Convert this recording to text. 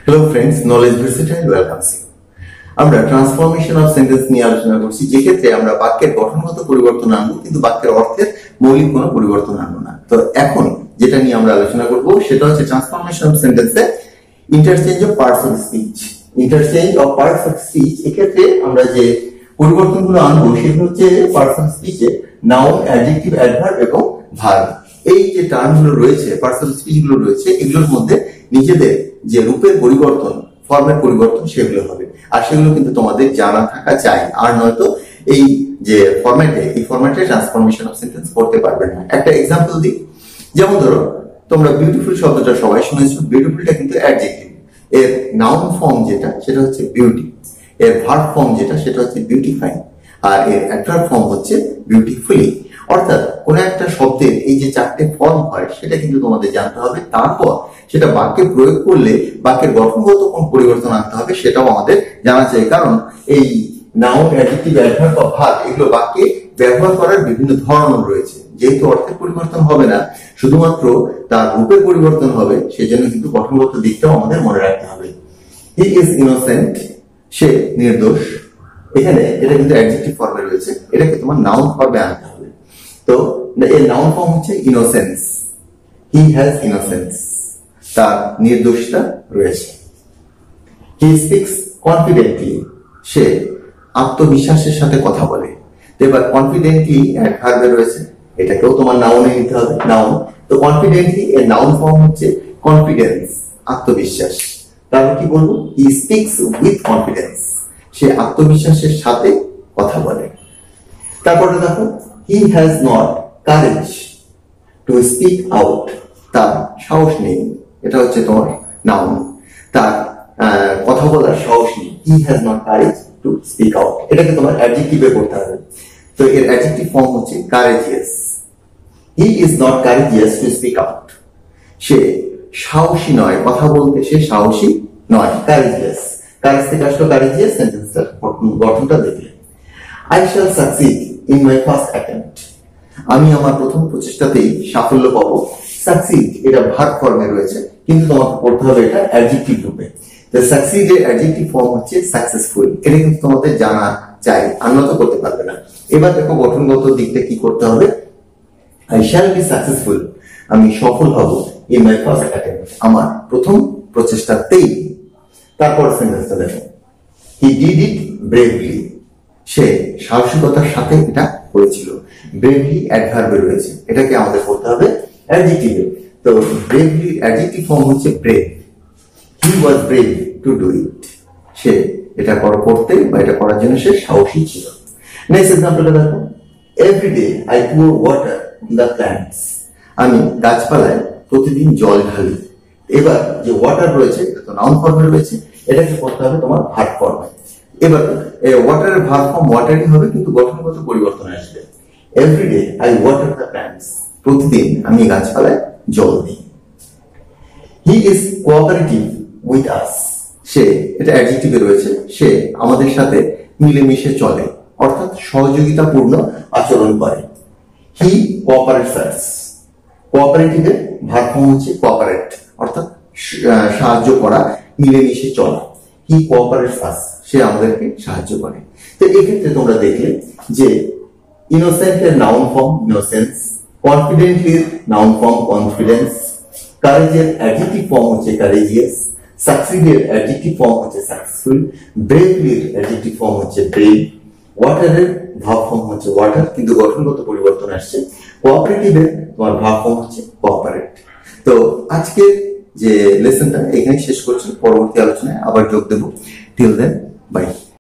Hello friends, knowledge versatile welcomes you. আমরা transformation of sentence নিয়ে আলোচনা করছি, যে ক্ষেত্রে আমরা বাক্যের গঠনগত পরিবর্তন আনবো কিন্তু বাক্যের অর্থের মৌলিক কোনো পরিবর্তন আনবো না। তো এখন যেটা নিয়ে আমরা আলোচনা করব সেটা হচ্ছে transformation of sentences interchange of parts of speech. Interchange of parts of speech, এক্ষেত্রে আমরা যে পরিবর্তনগুলো আনবো সেগুলো হচ্ছে পার্টস অফ স্পিচে নাউন, অ্যাডজেক্টিভ, অ্যাডভার্ব এবং ভার্ব। এই যে টার্মগুলো রয়েছে, পার্টস অফ স্পিচ গুলো রয়েছে, এগুলোর মধ্যে নিজেদের যে রূপের পরিবর্তন, ফর্মের পরিবর্তন সেগুলো হবে। আর সেগুলো কিন্তু তোমাদের জানা থাকা চাই, আর নয়তো এই যে ফরম্যাটে ট্রান্সফরমেশন অফ সেন্টেন্স করতে পারবে না। একটা এক্সাম্পল দিই, যেমন ধরো তোমরা বিউটিফুল শব্দটা সবাই শুনেছো। বিউটিফুলটা কিন্তু অ্যাডজেক্টিভ, এর নাউন ফর্ম যেটা সেটা হচ্ছে বিউটি, এর ভার্ব ফর্ম যেটা সেটা হচ্ছে বিউটিফাইং, আর এর অ্যাডভার্ব ফর্ম হচ্ছে বিউটিফুলি। অর্থাৎ কোন একটা শব্দের এই যে চারটে ফর্ম হয় সেটা কিন্তু তোমাদের জানতে হবে। তারপর সেটা বাক্যে প্রয়োগ করলে বাক্যের গঠনগত কোন পরিবর্তন আনতে হবে সেটাও আমাদের জানা চাই। কারণ এই নাউন, অ্যাডজেক্টিভ, অ্যাডভার্ব বা ভার্ব এগুলো বাক্যে ব্যবহার করার বিভিন্ন ধরন রয়েছে। যেহেতু অর্থের পরিবর্তন হবে না, শুধুমাত্র তার রূপের পরিবর্তন হবে, সেজন্য কিন্তু গঠনগত দিকটাও আমাদের মনে রাখতে হবে। হি ইজ ইনোসেন্ট, সে নির্দোষ। এখানে এটা কিন্তু অ্যাডজেক্টিভ ফর্মে রয়েছে, এটাকে তোমার নাউন ফর্মে আনতে হবে। তো এর নাউন ফর্ম হচ্ছে ইনোসেন্স। হি হ্যাজ ইনোসেন্স, তার নির্দোষতা রয়েছে। হি স্পিক্স কনফিডেন্টলি, সে আত্মবিশ্বাসের সাথে কথা বলে। এবার কনফিডেন্টলি অ্যাডভার্বে রয়েছে, এটাকেও তোমার নাউনে নিতে হবে, নাউন। তো কনফিডেন্টলি এর নাউন ফর্ম হচ্ছে কনফিডেন্স, আত্মবিশ্বাস। তারপর কি বলবো? হি স্পিক্স উইথ কনফিডেন্স, সে আত্মবিশ্বাসের সাথে কথা বলে। তারপরে দেখো, হি has not courage to speak out, তার সাহস নেই, এটা হচ্ছে তোমার নাউন। তার কথা বলার সাহস নেই। He has not courage to speak out, এটাকে তোমার অ্যাডজেক্টিভে করতে হবে। তো এর অ্যাডজেক্টিভ ফর্ম হচ্ছে courageous. He is not courageous to speak out, সে সাহসী নয়, কথা বলতে সে সাহসী নয়। কারেজিয়াস, কারেজ থেকে আসলো কারেজিয়াস, সেন্টেন্সটার গঠনটা দেখলে। I shall succeed in my first attempt, আমি আমার প্রথম প্রচেষ্টাতেই সাফল্য পাবো। সাকসিড এটা ভার্ব ফর্মে রয়েছে, কিন্তু তোমাকে পড়তে হবে এটা অ্যাডজেক্টিভ রূপে। তো সাকসিড এর অ্যাডজেক্টিভ ফর্ম হচ্ছে সাকসেসফুল, এটা কিন্তু তোমাদের জানা চাই, আন্নত করতে পারবে না। এবার দেখো গঠনগত দিকটা কি করতে হবে। I shall be successful, আমি সফল হব। in my first attempt, আমার প্রথম প্রচেষ্টাতেই। তারপর সেন্টেন্সটা দেখো, he did it bravely, সে সাহসিকতার সাথে এটা করেছিল। ব্রেভলি অ্যাডভার্বে রয়েছে, এটাকে আমাদের করতে হবে অ্যাডজেক্টিভে। তো ব্রেভলি অ্যাডজেক্টিভ ফর্ম হচ্ছে brave. He was brave to do it, সে এটা করতে বা এটা করার জন্য সে সাহসী ছিল। নেক্সট এক্সাম্পলটা দেখো, every day I pour water on the plants, আমি গাছপালায় প্রতিদিন জল ঢালি। এবার যে ওয়াটার রয়েছে এটা তো নাউন ফর্মে রয়েছে, এটাকে করতে হবে তোমার ভার্ব ফর্মে। এবার ওয়াটারের ভার্ব ফর্ম ওয়াটারই হবে, কিন্তু গঠনগত পরিবর্তন আসবে। Everyday I water the plants, প্রতিদিন আমি গাছপালায় জল দিই। He is cooperative with us, সে এটা অ্যাডজেক্টিভে রয়েছে, সে আমাদের সাথে মিলেমিশে চলে, অর্থাৎ সহযোগিতাপূর্ণ আচরণ করে। হি কোঅপারেটস আস, কোঅপারেটিভে ভার্ব ফর্ম হচ্ছে কোঅপারেট, অর্থাৎ সাহায্য করা, মিলেমিশে চলা। হি কোঅপারেটস আস, সে আমাদেরকে সাহায্য করে। তো এক্ষেত্রে তোমরা দেখলে যে ইনোসেন্ট এর নাউন ফর্ম ইনোসেন্স, কনফিডেন্টলি এর নাউন ফর্ম কনফিডেন্স, কারেজ এর অ্যাডজেক্টিভ ফর্ম হচ্ছে কারেজিয়াস, সাকসিড এর অ্যাডজেক্টিভ ফর্ম হচ্ছে সাকসেসফুল, ব্রেভলি এর অ্যাডজেক্টিভ ফর্ম হচ্ছে ব্রেভ, ওয়াটার এর ভার্ব ফর্ম হচ্ছে ওয়াটার, কিন্তু গঠনগত পরিবর্তন আসছে। কোঅপারেটিভ এর তোমার ভার্ব ফর্ম হচ্ছে কোঅপারেট। তো আজকে যে লেসনটা এখানে শেষ করছি, পরবর্তী আলোচনায় আবার যোগ দেবো। Till then, by.